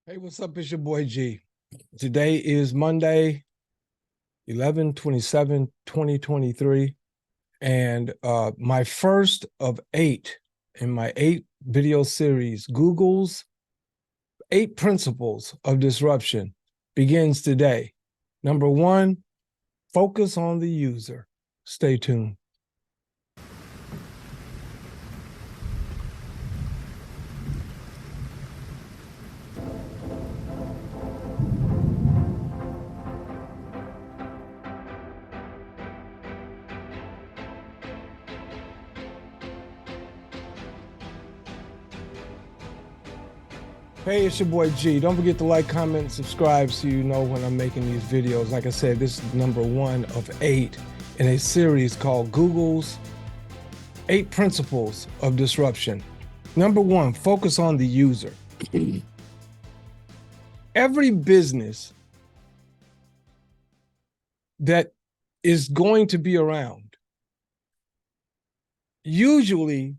Hey, what's up? It's your boy G. Today is Monday, 11/27/2023, and my first of 8 in my 8-video series, Google's 8 Principles of Disruption, begins today. Number 1, focus on the user. Stay tuned. Hey, it's your boy G. Don't forget to like, comment, and subscribe so you know when I'm making these videos. Like I said, this is number 1 of 8 in a series called Google's 8 Principles of Disruption. Number 1, focus on the user. Every business that is going to be around usually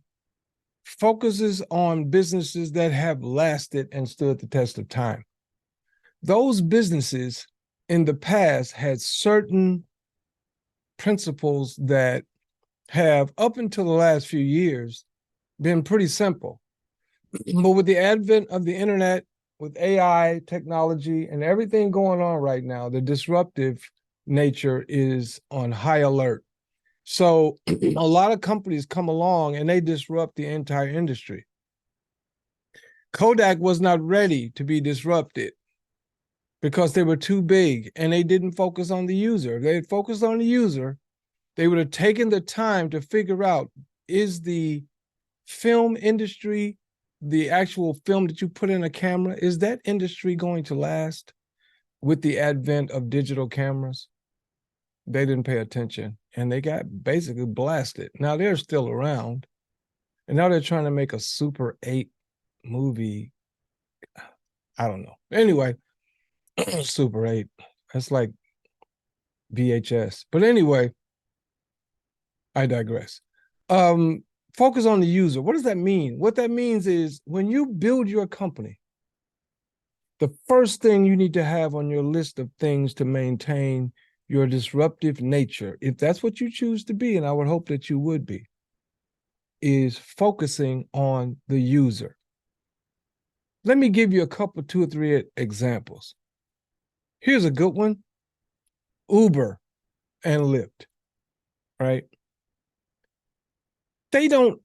focuses on businesses that have lasted and stood the test of time. Those businesses in the past had certain principles that have, up until the last few years, been pretty simple. But with the advent of the internet, with AI technology and everything going on right now, the disruptive nature is on high alert. So a lot of companies come along and they disrupt the entire industry. Kodak was not ready to be disrupted because they were too big and they didn't focus on the user. If they had focused on the user, they would have taken the time to figure out, is the film industry, the actual film that you put in a camera, is that industry going to last with the advent of digital cameras? They didn't pay attention and they got basically blasted. Now they're still around and now they're trying to make a Super 8 movie. I don't know. Anyway, Super 8, that's like VHS. But anyway, I digress. Focus on the user. What does that mean? What that means is when you build your company, the first thing you need to have on your list of things to maintain your disruptive nature, if that's what you choose to be, and I would hope that you would be, is focusing on the user. Let me give you a couple, 2 or 3 examples. Here's a good one. Uber and Lyft, right? They don't,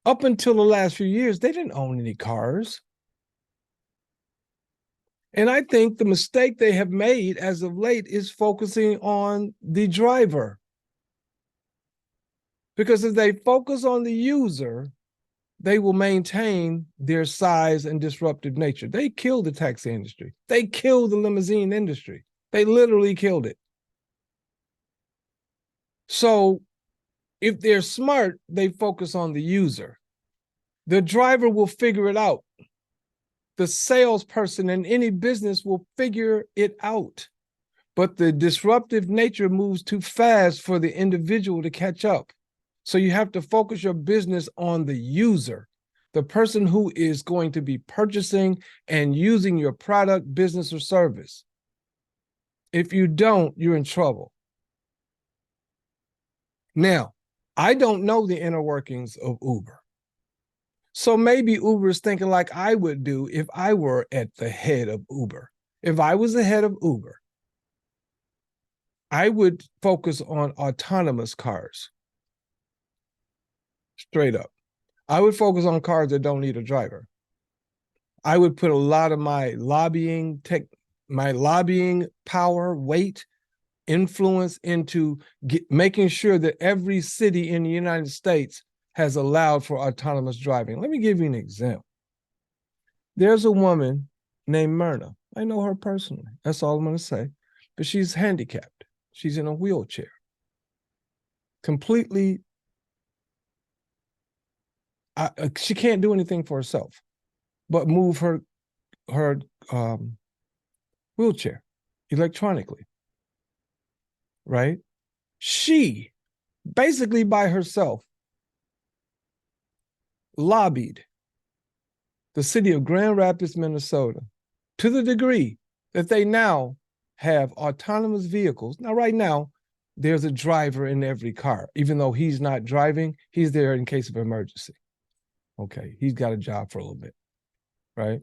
up until the last few years, they didn't own any cars. And I think the mistake they have made as of late is focusing on the driver. Because if they focus on the user, they will maintain their size and disruptive nature. They killed the taxi industry. They killed the limousine industry. They literally killed it. So if they're smart, they focus on the user. The driver will figure it out. The salesperson in any business will figure it out. But the disruptive nature moves too fast for the individual to catch up. So you have to focus your business on the user, the person who is going to be purchasing and using your product, business, or service. If you don't, you're in trouble. Now, I don't know the inner workings of Uber. So maybe Uber is thinking like I would do if I were at the head of Uber. If I was the head of Uber, I would focus on autonomous cars. Straight up. I would focus on cars that don't need a driver. I would put a lot of my lobbying power, weight, influence into making sure that every city in the United States has allowed for autonomous driving. Let me give you an example. There's a woman named Myrna. I know her personally. That's all I'm going to say. But she's handicapped. She's in a wheelchair. Completely, she can't do anything for herself but move her wheelchair electronically, right? She, basically by herself, lobbied the city of Grand Rapids, Minnesota, to the degree that they now have autonomous vehicles. Now, right now, there's a driver in every car. Even though he's not driving, he's there in case of emergency. Okay, he's got a job for a little bit, right?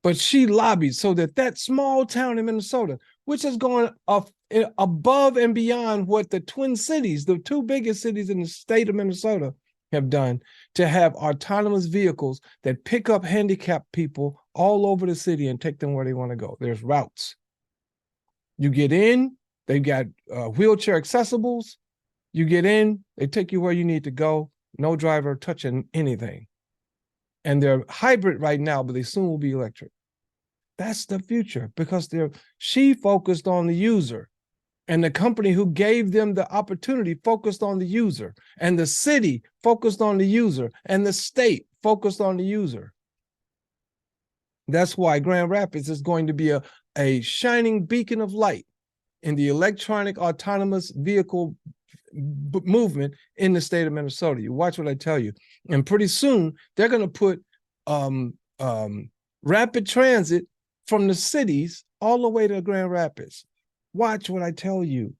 But she lobbied so that that small town in Minnesota, which has gone above and beyond what the Twin Cities, the two biggest cities in the state of Minnesota, have done, to have autonomous vehicles that pick up handicapped people all over the city and take them where they want to go. There's routes. You get in, they've got wheelchair accessibles. You get in, they take you where you need to go. No driver touching anything. And they're hybrid right now, but they soon will be electric. That's the future, because she focused on the user, and the company who gave them the opportunity focused on the user, and the city focused on the user, and the state focused on the user. That's why Grand Rapids is going to be a shining beacon of light in the electronic autonomous vehicle movement in the state of Minnesota. You watch what I tell you. And pretty soon, they're going to put rapid transit from the cities all the way to Grand Rapids. Watch what I tell you.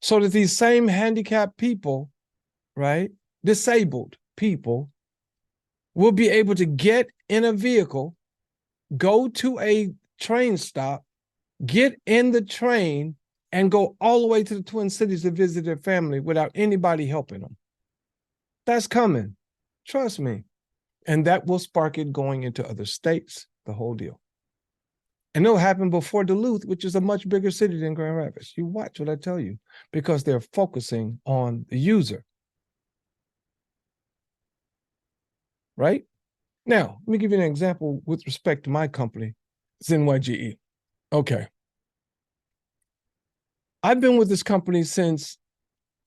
So that these same handicapped people, right, disabled people, will be able to get in a vehicle, go to a train stop, get in the train, and go all the way to the Twin Cities to visit their family without anybody helping them. That's coming. Trust me. And that will spark it going into other states, the whole deal. And it'll happen before Duluth, which is a much bigger city than Grand Rapids. You watch what I tell you, because they're focusing on the user. Right? Now, let me give you an example with respect to my company, ZENYGE. Okay. I've been with this company since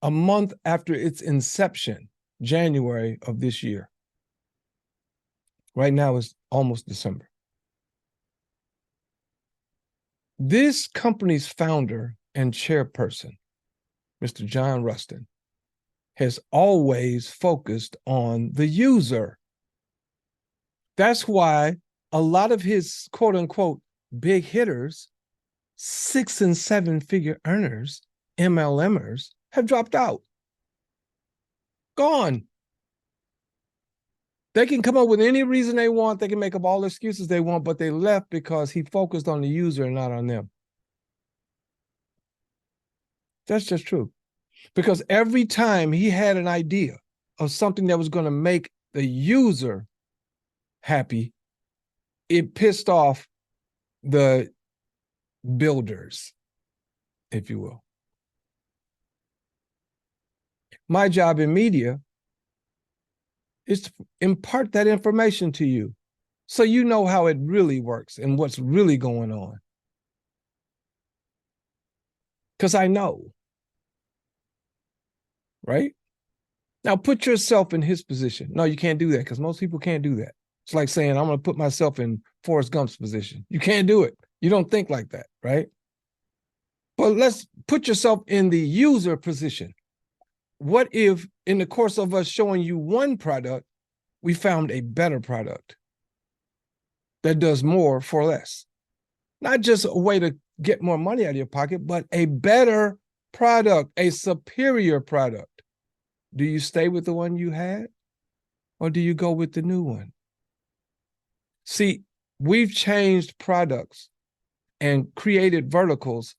a month after its inception, January of this year. Right now it's almost December. This company's founder and chairperson, Mr. John Rustin, has always focused on the user. That's why a lot of his quote unquote big hitters, 6- and 7-figure earners, MLMers, have dropped out. Gone. They can come up with any reason they want. They can make up all the excuses they want, but they left because he focused on the user and not on them. That's just true. Because every time he had an idea of something that was going to make the user happy, it pissed off the builders, if you will. My job in media is to impart that information to you so you know how it really works and what's really going on. Because I know. Right? Now put yourself in his position. No, you can't do that, because most people can't do that. It's like saying, I'm going to put myself in Forrest Gump's position. You can't do it. You don't think like that, right? But let's put yourself in the user position. What if, in the course of us showing you one product, we found a better product that does more for less? Not just a way to get more money out of your pocket, but a better product, a superior product. Do you stay with the one you had, or do you go with the new one? See, we've changed products and created verticals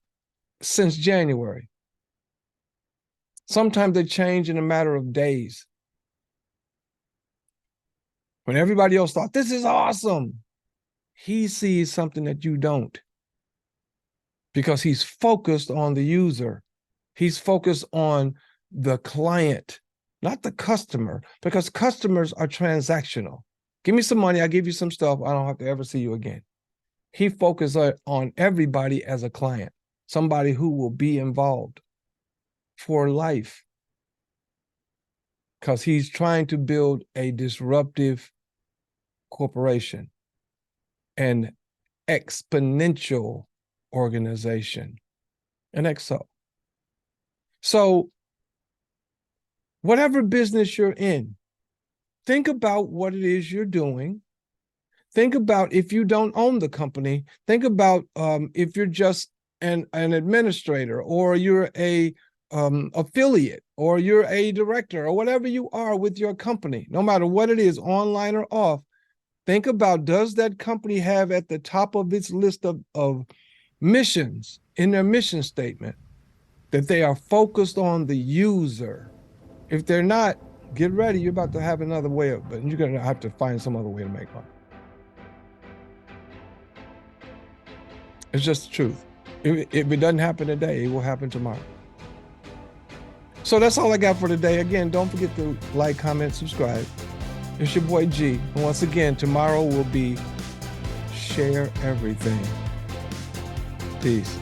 since January. Sometimes they change in a matter of days. When everybody else thought, this is awesome, he sees something that you don't, because he's focused on the user. He's focused on the client, not the customer, because customers are transactional. Give me some money, I'll give you some stuff, I don't have to ever see you again. He focused on everybody as a client, somebody who will be involved for life, because he's trying to build a disruptive corporation, an exponential organization, an XO. So whatever business you're in, think about what it is you're doing. Think about if you don't own the company. Think about if you're just an administrator, or you're a affiliate, or you're a director, or whatever you are with your company, no matter what it is, online or off. Think about, does that company have at the top of its list of missions in their mission statement that they are focused on the user? If they're not, get ready. You're about to have another way of, but you're going to have to find some other way to make money. It's just the truth. If it doesn't happen today, it will happen tomorrow. So that's all I got for today. Again, don't forget to like, comment, subscribe. It's your boy G. And once again, tomorrow will be Share Everything. Peace.